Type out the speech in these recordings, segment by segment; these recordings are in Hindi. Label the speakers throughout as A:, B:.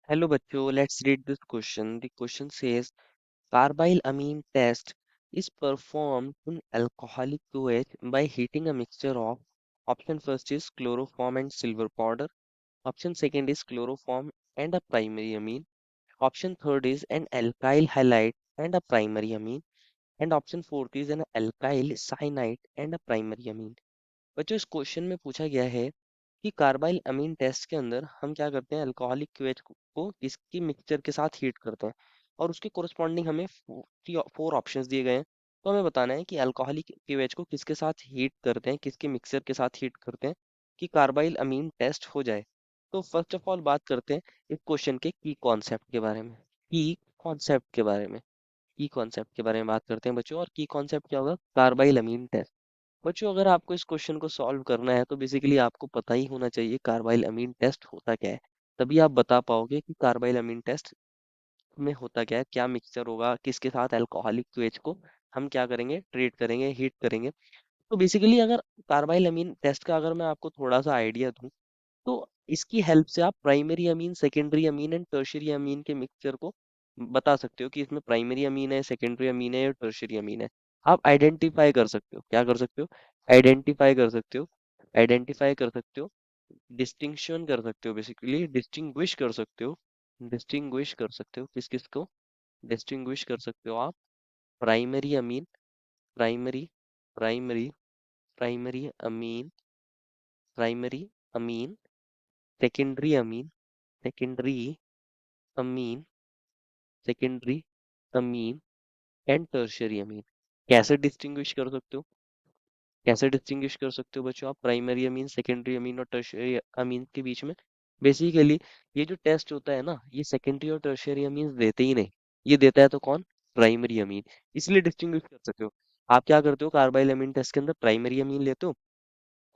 A: Hello बच्चों, let's read this question. The question says carbyl amine test is performed in alcoholic OH by heating a mixture of option first is chloroform and silver powder, option second is chloroform and a primary amine, option third is an alkyl halide and a primary amine, and option fourth is an alkyl cyanide and a primary amine. बच्चों इस क्वेश्चन में पूछा गया है कि कार्बाइल अमीन टेस्ट के अंदर हम क्या करते हैं अल्कोहलिक क्यूएच को इसकी मिक्सचर के साथ हीट करते हैं और उसके कोरस्पॉन्डिंग हमें फोर ऑप्शंस दिए गए हैं। तो हमें बताना है कि अल्कोहलिक क्यूएच को किसके साथ हीट करते हैं, किसके मिक्सचर के साथ हीट करते हैं कि कार्बाइल अमीन टेस्ट हो जाए। तो फर्स्ट ऑफ ऑल बात करते हैं इस क्वेश्चन के की कॉन्सेप्ट के बारे में। की कॉन्सेप्ट के बारे में बात करते हैं बच्चों, और की कॉन्सेप्ट क्या होगा? कार्बाइल अमीन टेस्ट। बच्चों अगर आपको इस क्वेश्चन को सॉल्व करना है तो बेसिकली आपको पता ही होना चाहिए कार्बाइल अमीन टेस्ट होता क्या है। तभी आप बता पाओगे कि कार्बाइल अमीन टेस्ट में होता क्या है, क्या मिक्सचर होगा, किसके साथ अल्कोहलिक क्वेच को हम क्या करेंगे, ट्रीट करेंगे, हीट करेंगे। तो बेसिकली अगर कार्बाइल अमीन टेस्ट का अगर मैं आपको थोड़ा सा आइडिया दूं तो इसकी हेल्प से आप primary amine, secondary amine and tertiary amine के मिक्सचर को बता सकते हो कि इसमें प्राइमरी अमीन है, सेकेंडरी अमीन है या टर्शियरी अमीन है। आप आइडेंटिफाई कर सकते हो, क्या कर सकते हो? आइडेंटिफाई कर सकते हो, आइडेंटिफाई कर सकते हो, डिस्टिंक्शन कर सकते हो, बेसिकली डिस्टिंग्विश कर सकते हो। डिस्टिंग्विश कर सकते हो किस किस को? डिस्टिंग्विश कर सकते हो आप primary amine, primary primary primary amine, primary amine, secondary amine, secondary amine, secondary amine and tertiary amine. कैसे डिस्टिंग्विश कर सकते हो? कैसे डिस्टिंग्विश कर सकते हो बच्चों आप प्राइमरी अमीन, सेकेंडरी अमीन और टर्शियरी अमीन के बीच में? बेसिकली ये जो टेस्ट होता है ना, ये सेकेंडरी और टर्शियरी अमीन देते ही नहीं, ये देता है तो कौन? Primary amine. इसलिए डिस्टिंग्विश कर सकते हो। आप क्या करते हो कार्बाइल अमीन टेस्ट के अंदर? प्राइमरी अमीन लेते हो,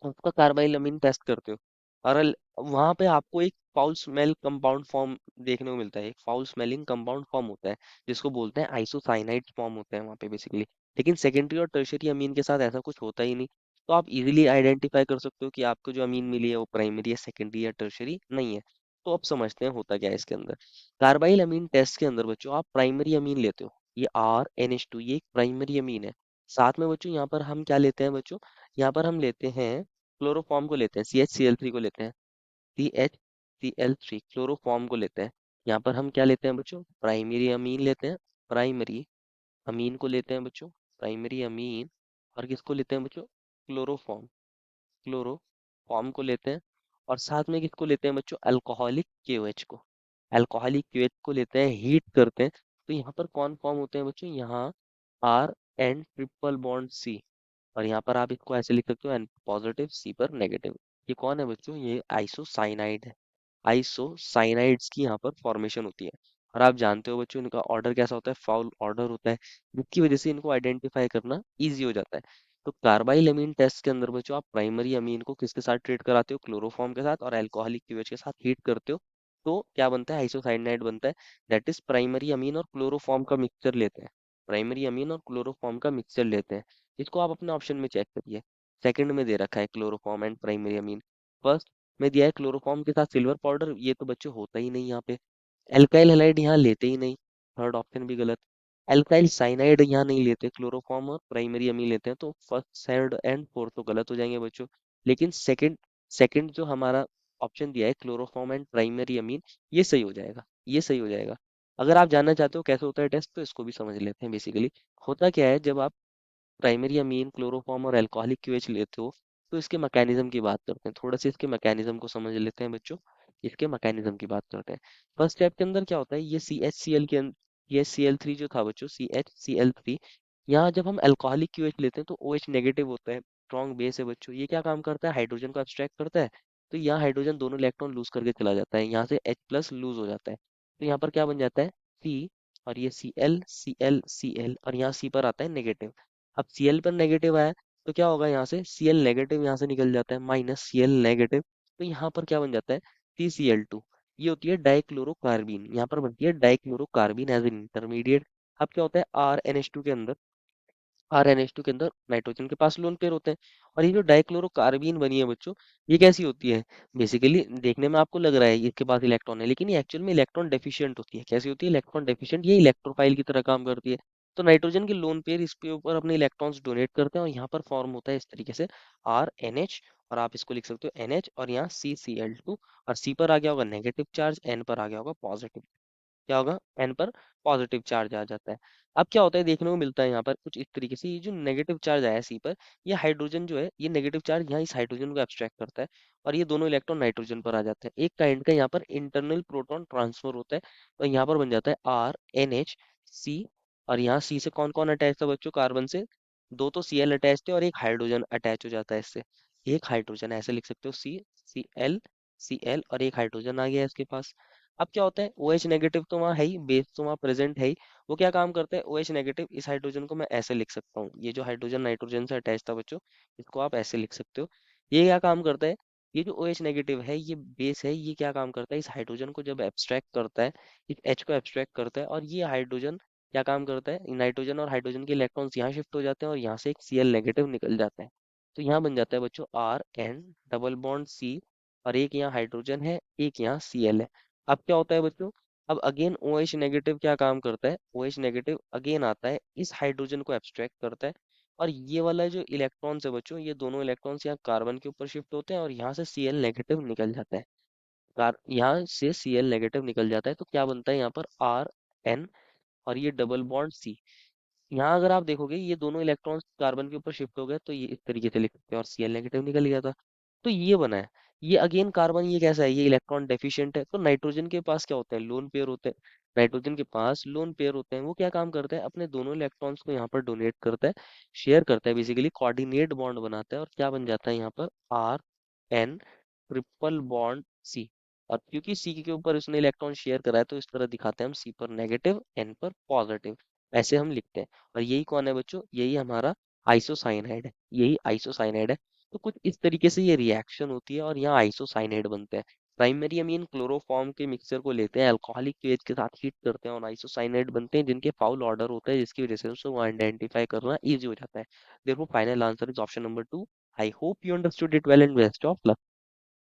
A: उसका कार्बाइल अमीन टेस्ट करते हो, और वहां पे आपको एक फाउल स्मेल कंपाउंड फॉर्म देखने को मिलता है, एक फाउल स्मेलिंग कंपाउंड फॉर्म होता है जिसको बोलते हैं आइसोसाइनाइड फॉर्म होता है वहां पे बेसिकली। लेकिन सेकेंडरी और टर्शियरी अमीन के साथ ऐसा कुछ होता ही नहीं। तो आप इजीली आइडेंटिफाई कर सकते हो कि आपको जो अमीन मिली है वो प्राइमरी या सेकेंडरी या टर्शियरी नहीं है। तो अब समझते हैं होता क्या है इसके अंदर। कार्बाइल अमीन टेस्ट के अंदर बच्चों आप प्राइमरी अमीन लेते हो, ये RNH2, ये एक प्राइमरी अमीन है। साथ में बच्चों यहाँ पर हम क्या लेते हैं बच्चों? यहाँ पर हम लेते हैं क्लोरोफॉर्म को लेते हैं, CHCl3 को लेते हैं, CHCl3 क्लोरोफॉर्म को लेते हैं। यहाँ पर हम क्या लेते हैं बच्चों? प्राइमरी अमीन लेते हैं, प्राइमरी अमीन को लेते हैं बच्चों, प्राइमरी अमीन। और किसको लेते हैं बच्चों? क्लोरोफॉर्म, क्लोरोफॉर्म को लेते हैं। और साथ में किसको लेते हैं बच्चों? अल्कोहलिक KOH को, अल्कोहलिक KOH को लेते हैं, हीट करते हैं। तो यहाँ पर कौन फॉर्म होते हैं बच्चों? यहाँ R N triple bond C, और यहाँ पर आप इसको ऐसे लिख सकते हो N पॉजिटिव C पर नेगेटिव। ये कौन है बच्चों? ये आइसोसाइनाइड है। आइसोसाइनाइड्स की यहाँ पर फॉर्मेशन होती है। और आप जानते हो बच्चों इनका ऑर्डर कैसा होता है? फाउल ऑर्डर होता है, जिसकी वजह से इनको आइडेंटिफाई करना इजी हो जाता है। तो कार्बाइल अमीन टेस्ट के अंदर बच्चों आप प्राइमरी अमीन को किसके साथ ट्रीट कराते हो? क्लोरोफॉर्म के साथ, और अल्कोहलिक क्यूएच के साथ हीट करते हो। तो क्या बनता है? आइसोसाइनाइड बनता है। दैट इज प्राइमरी अमीन और क्लोरोफॉर्म का मिक्सचर लेते हैं, प्राइमरी अमीन और क्लोरोफॉर्म का मिक्सचर लेते हैं। इसको आप अपने ऑप्शन में चेक करिए। सेकंड में दे रखा है chloroform and primary amine. First में दिया है क्लोरोफॉर्म के साथ सिल्वर पाउडर, ये तो बच्चे होता ही नहीं यहाँ पे। एल्काइल हैलाइड यहाँ लेते ही नहीं, थर्ड ऑप्शन भी गलत। एल्काइल साइनाइड यहाँ नहीं लेते, क्लोरोफॉर्म और प्राइमरी अमीन लेते हैं। तो फर्स्ट, सेकंड एंड फोर्थ तो गलत हो जाएंगे बच्चों। लेकिन सेकंड, सेकंड जो हमारा ऑप्शन दिया है क्लोरोफॉर्म एंड प्राइमरी अमीन, ये सही हो जाएगा, ये सही हो जाएगा। अगर आप जानना चाहते हो कैसे होता है टेस्ट तो इसको भी समझ लेते हैं। बेसिकली होता क्या है, जब आप प्राइमरी अमीन, क्लोरोफॉर्म और अल्कोहलिक क्यूएच लेते हो तो इसके मैकेनिज्म की बात करते हैं, थोड़ा सा इसके मैकेनिज्म को समझ लेते हैं बच्चों। इसके मैकेनिज्म की बात करते हैं। फर्स्ट स्टेप के अंदर क्या होता है, ये CHCl के अंदर, ये CL3 जो था बच्चों, CHCl3, यहाँ जब हम अल्कोहलिक क्यूएच लेते हैं तो OH नेगेटिव होता है, स्ट्रॉन्ग बेस है बच्चों। ये क्या काम करता है? हाइड्रोजन को abstract करता है। तो यहाँ हाइड्रोजन दोनों इलेक्ट्रॉन लूज करके चला जाता है, यहाँ से H+ लूज हो जाता है। तो यहाँ पर क्या बन जाता है? C, और ये Cl और यहाँ C पर आता है नेगेटिव। अब Cl पर नेगेटिव आया तो क्या होगा? यहाँ से Cl नेगेटिव यहाँ से निकल जाता है, -Cl नेगेटिव। तो यहाँ पर क्या बन जाता है? CCl2। ये होती है डाइक्लोरोकार्बीन, यहाँ पर बनती है डाइक्लोरोकार्बीन एज एन इंटरमीडिएट। अब क्या होता है RNH2 के अंदर? RnH2 के अंदर नाइट्रोजन के पास लोन पेयर होते हैं। और ये जो डाइक्लोरोकार्बीन बनी है बच्चों, ये कैसी होती है? बेसिकली देखने में आपको लग रहा है इसके पास इलेक्ट्रॉन है, लेकिन ये एक्चुअल में इलेक्ट्रॉन डेफिशिएंट होती है। कैसी होती है? Electron deficient. ये इलेक्ट्रोफाइल की तरह काम करती है। तो नाइट्रोजन के लोन पेयर इसके ऊपर अपने इलेक्ट्रॉन्स डोनेट करते हैं, और यहाँ पर फॉर्म होता है इस तरीके से RnH। और आप इसको लिख सकते हो NH, और यहाँ CCl2। और C पर आ गया होगा नेगेटिव चार्ज, N पर आ गया होगा पॉजिटिव। क्या होगा? एन पर पॉजिटिव चार्ज आ जाता है। अब क्या होता है देखने को मिलता है यहाँ पर कुछ इस तरीके से, ये जो नेगेटिव चार्ज आया सी पर, ये हाइड्रोजन जो है, ये नेगेटिव चार्ज यहाँ इस हाइड्रोजन को एब्स्ट्रैक्ट करता है, और ये दोनों इलेक्ट्रॉन नाइट्रोजन पर आ जाते हैं। एक काइंड का यहाँ पर इंटरनल प्रोटॉन ट्रांसफर होता है। और यहाँ पर बन जाता है RnHC। और यहाँ सी से कौन कौन अटैच था बच्चों? कार्बन से दो तो Cl अटैच थे, और एक हाइड्रोजन अटैच हो जाता है इससे। एक हाइड्रोजन ऐसे लिख सकते हो, Cl, और एक हाइड्रोजन आ गया है इसके पास। अब क्या होता है, ओ एच नेगेटिव तो वहाँ है ही, बेस तो वहाँ प्रेजेंट है ही। वो क्या काम करता है? ओ एच नेगेटिव, इस हाइड्रोजन को मैं ऐसे लिख सकता हूँ, ये जो हाइड्रोजन नाइट्रोजन से अटैच था बच्चों, इसको आप ऐसे लिख सकते हो। ये क्या काम करता है? ये जो ओ एच नेगेटिव है, ये बेस है, ये क्या काम करता है? इस हाइड्रोजन को जब एब्स्ट्रैक्ट करता है, इस एच को एब्स्ट्रैक्ट करता है, और ये हाइड्रोजन क्या काम करता है? नाइट्रोजन और हाइड्रोजन के इलेक्ट्रॉन्स यहाँ शिफ्ट हो जाते हैं, और यहाँ से एक Cl नेगेटिव निकल जाता है। तो यहाँ बन जाता है बच्चों RN डबल बॉन्ड C। और एक यहाँ हाइड्रोजन है, एक यहाँ Cl है। अब क्या होता है बच्चों? अब अगेन ओ एच नेगेटिव क्या काम करता है? ओ एच नेगेटिव अगेन आता है, इस हाइड्रोजन को एब्स्ट्रैक्ट करता है, और ये वाला जो इलेक्ट्रॉन्स है बच्चों, ये दोनों इलेक्ट्रॉन्स यहाँ कार्बन के ऊपर शिफ्ट होते हैं, और यहाँ से Cl नेगेटिव निकल जाता है। यहाँ से Cl नेगेटिव निकल जाता है, तो क्या बनता है यहाँ पर? Rn। और ये डबल बॉन्ड C। यहाँ अगर आप देखोगे, ये दोनों इलेक्ट्रॉन्स कार्बन के ऊपर शिफ्ट हो गए, तो ये इस तरीके से लिख सकते हैं, और Cl नेगेटिव निकल गया था। तो ये बना है। ये अगेन कार्बन, ये कैसा है? ये इलेक्ट्रॉन डेफिशिएंट है। तो नाइट्रोजन के पास क्या होता है? लोन पेयर होते हैं। नाइट्रोजन के पास लोन पेयर होते हैं, वो क्या काम करता है? अपने दोनों इलेक्ट्रॉन्स को यहाँ पर डोनेट करता है, शेयर करता है, बेसिकली कोऑर्डिनेट बॉन्ड बनाता है, और क्या बन जाता है यहाँ पर? RN triple bond C। और क्योंकि सी के ऊपर उसने इलेक्ट्रॉन शेयर करा है, तो इस तरह दिखाते हैं हम, सी पर नेगेटिव, एन पर पॉजिटिव। ऐसे हम लिखते हैं। और यही कौन है बच्चों? यही हमारा आइसोसाइनाइड है। यही आइसोसाइनाइड है। तो कुछ इस तरीके से ये रिएक्शन होती है, और यहाँ आइसोसाइनाइड बनते हैं। प्राइमरी अमीन क्लोरोफॉर्म के मिक्सचर को लेते हैं, अल्कोहलिक फेज के साथ हीट करते हैं, और आइसोसाइनाइड बनते हैं, जिनके फाउल ऑर्डर होता है, जिसकी वजह से उसको आइडेंटिफाई करना इजी हो जाता है। therefore final answer is option number 2। I hope you understood it well, and best of luck.